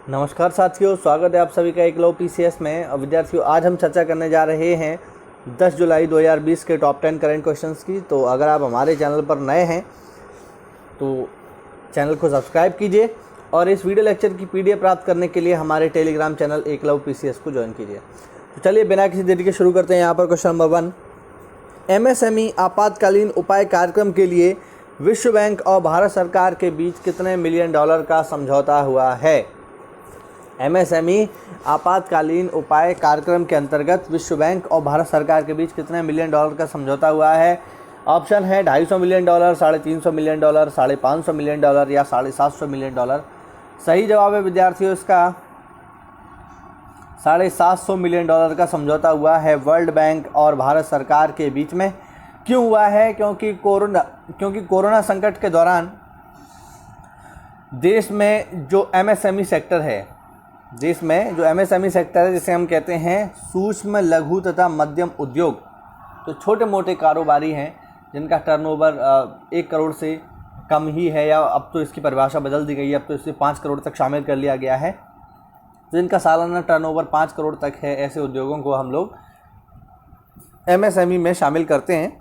नमस्कार साथियों, स्वागत है आप सभी का एकलव्य पीसीएस में। और विद्यार्थियों, आज हम चर्चा करने जा रहे हैं 10 जुलाई 2020 के टॉप 10 करंट क्वेश्चंस की। तो अगर आप हमारे चैनल पर नए हैं तो चैनल को सब्सक्राइब कीजिए और इस वीडियो लेक्चर की पीडीएफ प्राप्त करने के लिए हमारे टेलीग्राम चैनल एकलव्य पीसीएस को ज्वाइन कीजिए। तो चलिए बिना किसी देरी के शुरू करते हैं। यहाँ पर क्वेश्चन नंबर 1, एमएसएमई आपातकालीन उपाय कार्यक्रम के लिए विश्व बैंक और भारत सरकार के बीच कितने मिलियन डॉलर का समझौता हुआ है? एमएसएमई आपातकालीन उपाय कार्यक्रम के अंतर्गत विश्व बैंक और भारत सरकार के बीच कितने मिलियन डॉलर का समझौता हुआ है? ऑप्शन है 250 million dollar, 350 million dollar, 550 million dollar या 750 मिलियन डॉलर। सही जवाब है विद्यार्थियों इसका 750 मिलियन डॉलर का समझौता हुआ है वर्ल्ड बैंक और भारत सरकार के बीच में। क्यों हुआ है? क्योंकि कोरोना संकट के दौरान देश में जो एमएसएमई सेक्टर है, जिसे हम कहते हैं सूक्ष्म लघु तथा मध्यम उद्योग, तो छोटे मोटे कारोबारी हैं जिनका टर्नओवर 1 करोड़ से कम ही है, या अब तो इसकी परिभाषा बदल दी गई है, अब तो इसे 5 करोड़ तक शामिल कर लिया गया है। तो जिनका सालाना टर्नओवर 5 करोड़ तक है, ऐसे उद्योगों को हम लोग एमएसएमई में शामिल करते हैं।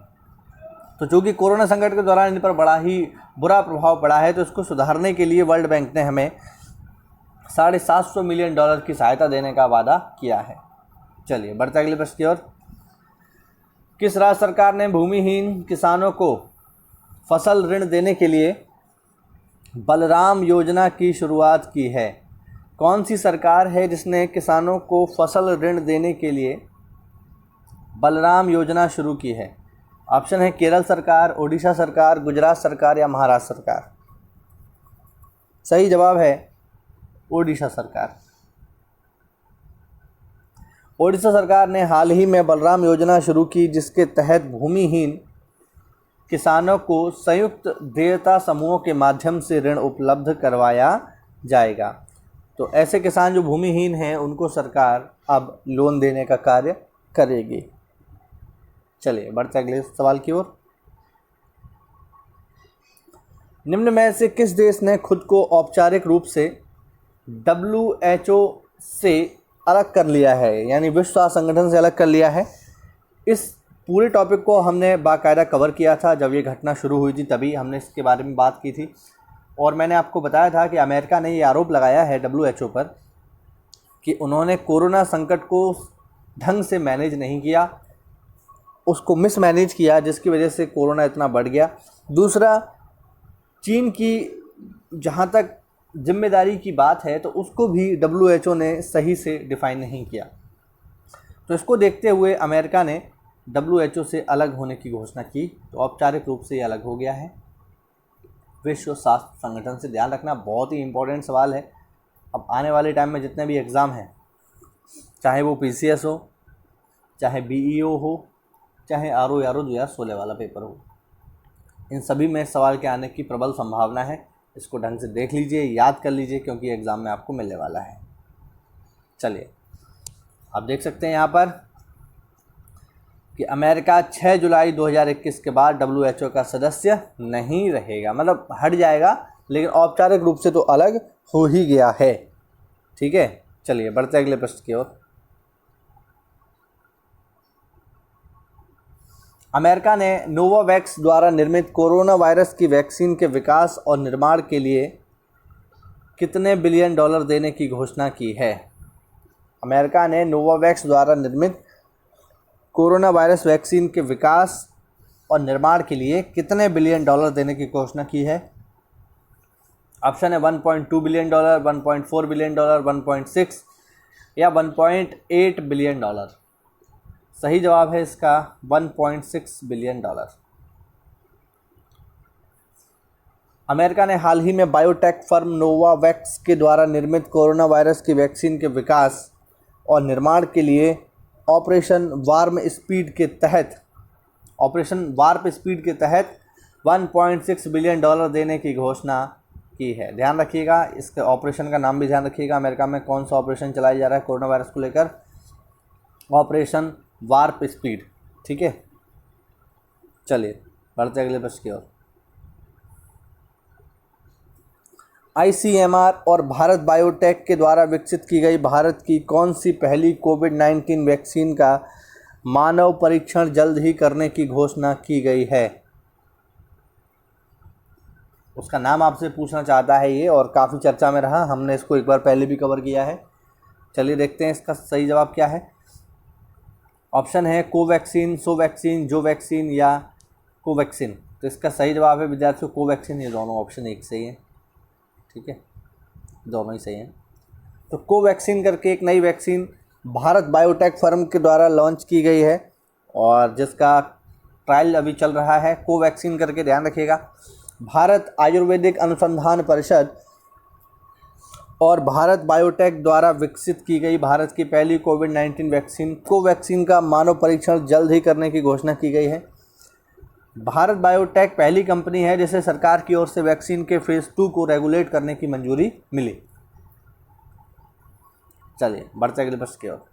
तो चूँकि कोरोना संकट के दौरान इन पर बड़ा ही बुरा प्रभाव पड़ा है, तो इसको सुधारने के लिए वर्ल्ड बैंक ने हमें 750 मिलियन डॉलर की सहायता देने का वादा किया है। चलिए बढ़ते अगले प्रश्न की ओर। किस राज्य सरकार ने भूमिहीन किसानों को फसल ऋण देने के लिए बलराम योजना की शुरुआत की है? कौन सी सरकार है जिसने किसानों को फसल ऋण देने के लिए बलराम योजना शुरू की है? ऑप्शन है केरल सरकार, ओडिशा सरकार, गुजरात सरकार या महाराष्ट्र सरकार। सही जवाब है ओडिशा सरकार। ओडिशा सरकार ने हाल ही में बलराम योजना शुरू की, जिसके तहत भूमिहीन किसानों को संयुक्त देयता समूहों के माध्यम से ऋण उपलब्ध करवाया जाएगा। तो ऐसे किसान जो भूमिहीन हैं उनको सरकार अब लोन देने का कार्य करेगी। चलिए बढ़ते अगले सवाल की ओर। निम्न में से किस देश ने खुद को औपचारिक रूप से WHO से अलग कर लिया है, यानी विश्व स्वास्थ्य संगठन से अलग कर लिया है? इस पूरे टॉपिक को हमने बाकायदा कवर किया था जब ये घटना शुरू हुई थी, तभी हमने इसके बारे में बात की थी। और मैंने आपको बताया था कि अमेरिका ने ये आरोप लगाया है WHO पर कि उन्होंने कोरोना संकट को ढंग से मैनेज नहीं किया, उसको मिसमैनेज किया, जिसकी वजह से कोरोना इतना बढ़ गया। दूसरा, चीन की जहाँ तक जिम्मेदारी की बात है तो उसको भी WHO ने सही से डिफ़ाइन नहीं किया। तो इसको देखते हुए अमेरिका ने WHO से अलग होने की घोषणा की, तो औपचारिक रूप से ये अलग हो गया है विश्व स्वास्थ्य संगठन से। ध्यान रखना, बहुत ही इम्पोर्टेंट सवाल है। अब आने वाले टाइम में जितने भी एग्ज़ाम हैं, चाहे वो PCS हो, चाहे BEO हो, चाहे RO 2016 वाला पेपर हो, इन सभी में सवाल के आने की प्रबल संभावना है। इसको ढंग से देख लीजिए, याद कर लीजिए, क्योंकि एग्ज़ाम में आपको मिलने वाला है। चलिए आप देख सकते हैं यहाँ पर कि अमेरिका 6 जुलाई 2021 के बाद WHO का सदस्य नहीं रहेगा, मतलब हट जाएगा, लेकिन औपचारिक रूप से तो अलग हो ही गया है। ठीक है, चलिए बढ़ते अगले प्रश्न की ओर। अमेरिका ने नोवावैक्स द्वारा निर्मित कोरोना वायरस की वैक्सीन के विकास और निर्माण के लिए कितने बिलियन डॉलर देने की घोषणा की है? अमेरिका ने नोवावैक्स द्वारा निर्मित कोरोना वायरस वैक्सीन के विकास और निर्माण के लिए कितने बिलियन डॉलर देने की घोषणा की है? ऑप्शन है 1.2 बिलियन डॉलर, 1.4 बिलियन डॉलर, 1.6 या 1.8 बिलियन डॉलर। सही जवाब है इसका 1.6 बिलियन डॉलर। अमेरिका ने हाल ही में बायोटेक फर्म नोवावैक्स के द्वारा निर्मित कोरोना वायरस की वैक्सीन के विकास और निर्माण के लिए ऑपरेशन वार्प स्पीड के तहत 1.6 बिलियन डॉलर देने की घोषणा की है। ध्यान रखिएगा, इसके ऑपरेशन का नाम भी ध्यान रखिएगा। अमेरिका में कौन सा ऑपरेशन चलाया जा रहा है कोरोना वायरस को लेकर? Operation warp speed. ठीक है, चलिए बढ़ते अगले प्रश्न की ओर। ICMR और भारत बायोटेक के द्वारा विकसित की गई भारत की कौन सी पहली कोविड-19 वैक्सीन का मानव परीक्षण जल्द ही करने की घोषणा की गई है? उसका नाम आपसे पूछना चाहता है ये, और काफ़ी चर्चा में रहा, हमने इसको एक बार पहले भी कवर किया है। चलिए देखते हैं इसका सही जवाब क्या है। ऑप्शन है कोवैक्सीन, सोवैक्सीन, जो वैक्सीन या कोवैक्सीन। तो इसका सही जवाब है विद्यार्थियों कोवैक्सीन। ये दोनों ऑप्शन एक सही है, ठीक है, दोनों ही सही हैं। तो कोवैक्सीन करके एक नई वैक्सीन भारत बायोटेक फर्म के द्वारा लॉन्च की गई है और जिसका ट्रायल अभी चल रहा है। कोवैक्सीन करके ध्यान रखिएगा। भारत आयुर्वेदिक अनुसंधान परिषद और भारत बायोटेक द्वारा विकसित की गई भारत की पहली कोविड-19 वैक्सीन कोवैक्सीन का मानव परीक्षण जल्द ही करने की घोषणा की गई है। भारत बायोटेक पहली कंपनी है जिसे सरकार की ओर से वैक्सीन के फेज 2 को रेगुलेट करने की मंजूरी मिली। चलिए बढ़ते अगले प्रश्न की ओर।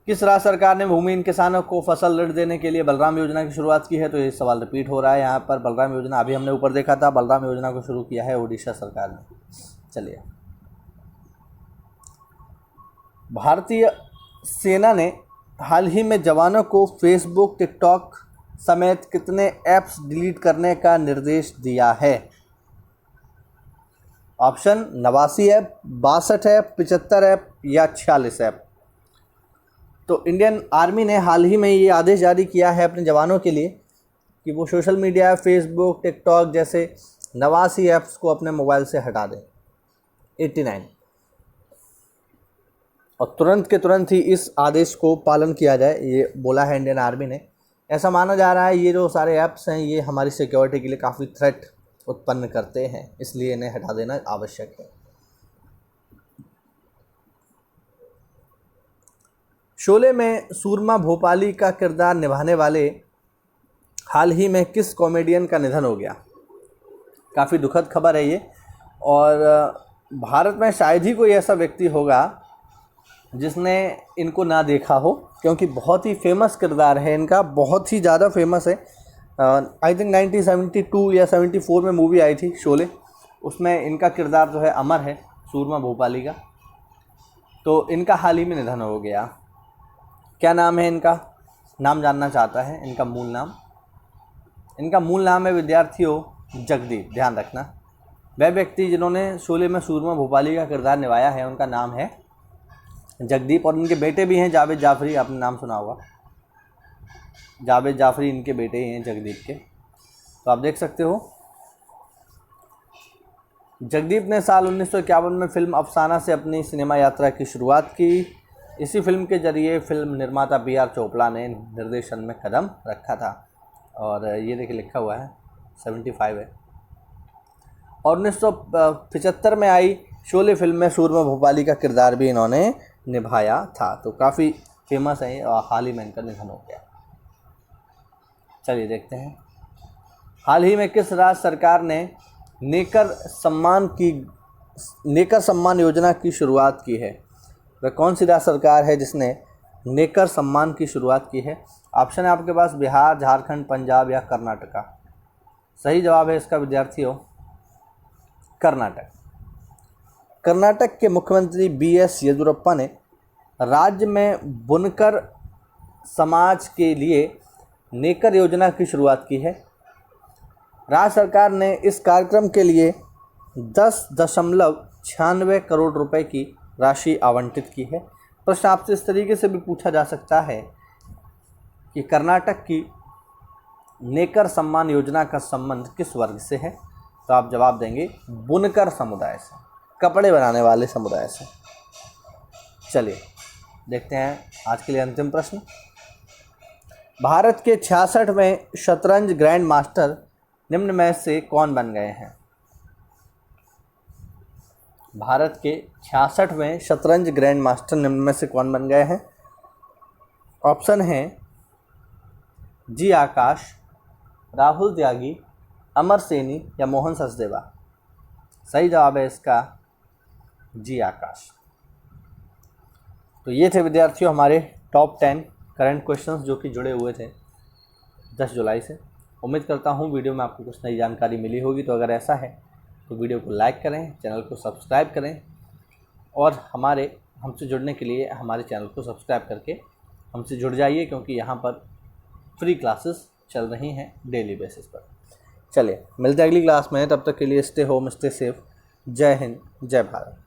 किस राज्य सरकार ने भूमिहीन किसानों को फसल ऋण देने के लिए बलराम योजना की शुरुआत की है? तो ये सवाल रिपीट हो रहा है यहाँ पर। बलराम योजना अभी हमने ऊपर देखा था, बलराम योजना को शुरू किया है उड़ीसा सरकार ने। चलिए, भारतीय सेना ने हाल ही में जवानों को फेसबुक, टिकटॉक समेत कितने ऐप्स डिलीट करने का निर्देश दिया है? ऑप्शन 89 ऐप, 62 ऐप, 75 ऐप या 46 ऐप। तो इंडियन आर्मी ने हाल ही में ये आदेश जारी किया है अपने जवानों के लिए कि वो सोशल मीडिया, फेसबुक, टिकटॉक जैसे 89 ऐप्स को अपने मोबाइल से हटा दें। 89, और तुरंत के तुरंत ही इस आदेश को पालन किया जाए, ये बोला है इंडियन आर्मी ने। ऐसा माना जा रहा है ये जो सारे ऐप्स हैं ये हमारी सिक्योरिटी के लिए काफ़ी थ्रेट उत्पन्न करते हैं, इसलिए इन्हें हटा देना आवश्यक है। शोले में सूरमा भोपाली का किरदार निभाने वाले हाल ही में किस कॉमेडियन का निधन हो गया? काफ़ी दुखद खबर है ये, और भारत में शायद ही कोई ऐसा व्यक्ति होगा जिसने इनको ना देखा हो, क्योंकि बहुत ही फेमस किरदार है इनका, बहुत ही ज़्यादा फेमस है। आई थिंक 1972 या 74 में मूवी आई थी शोले, उसमें इनका किरदार जो है अमर है, सूरमा भोपाली का। तो इनका हाल ही में निधन हो गया। क्या नाम है इनका? नाम जानना चाहता है इनका मूल नाम। इनका मूल नाम है विद्यार्थियों जगदीप। ध्यान रखना, वह व्यक्ति जिन्होंने शोले में सूरमा भोपाली का किरदार निभाया है उनका नाम है जगदीप, और इनके बेटे भी हैं जावेद जाफरी, आपने नाम सुना होगा। जावेद जाफरी इनके बेटे ही हैं जगदीप के। तो आप देख सकते हो जगदीप ने साल 1951 में फिल्म अफसाना से अपनी सिनेमा यात्रा की शुरुआत की। इसी फिल्म के जरिए फिल्म निर्माता BR चोपड़ा ने निर्देशन में कदम रखा था, और ये देखिए लिखा हुआ है 75 है। और 1975 में आई शोले फिल्म में सूरमा भोपाली का किरदार भी इन्होंने निभाया था। तो काफ़ी फेमस है और हाल ही में इनका निधन हो गया। चलिए देखते हैं, हाल ही में किस राज्य सरकार ने नेकर सम्मान योजना की शुरुआत की है? वह कौन सी राज्य सरकार है जिसने नेकर सम्मान की शुरुआत की है? ऑप्शन है आपके पास बिहार, झारखंड, पंजाब या कर्नाटका। सही जवाब है इसका विद्यार्थियों कर्नाटक। कर्नाटक के मुख्यमंत्री BS येदियुरप्पा ने राज्य में बुनकर समाज के लिए नेकर योजना की शुरुआत की है। राज्य सरकार ने इस कार्यक्रम के लिए 10.96 करोड़ रुपए की राशि आवंटित की है। प्रश्न आपसे इस तरीके से भी पूछा जा सकता है कि कर्नाटक की नेकर सम्मान योजना का संबंध किस वर्ग से है? तो आप जवाब देंगे बुनकर समुदाय से, कपड़े बनाने वाले समुदाय से। चलिए देखते हैं आज के लिए अंतिम प्रश्न। भारत के 66वें शतरंज ग्रैंड मास्टर निम्न में से कौन बन गए हैं? भारत के 66वें शतरंज ग्रैंड मास्टर निम्न में से कौन बन गए हैं? ऑप्शन है जी आकाश, राहुल त्यागी, अमर सैनी या मोहन सचदेवा। सही जवाब है इसका जी आकाश। तो ये थे विद्यार्थियों हमारे टॉप 10 करंट क्वेश्चंस जो कि जुड़े हुए थे 10 जुलाई से। उम्मीद करता हूँ वीडियो में आपको कुछ नई जानकारी मिली होगी। तो अगर ऐसा है तो वीडियो को लाइक करें, चैनल को सब्सक्राइब करें और हमसे जुड़ने के लिए हमारे चैनल को सब्सक्राइब करके हमसे जुड़ जाइए, क्योंकि यहाँ पर फ्री क्लासेस चल रही हैं डेली बेसिस पर। चलिए मिलते हैं अगली क्लास में, तब तक के लिए स्टे होम, स्टे सेफ। जय हिंद, जय भारत।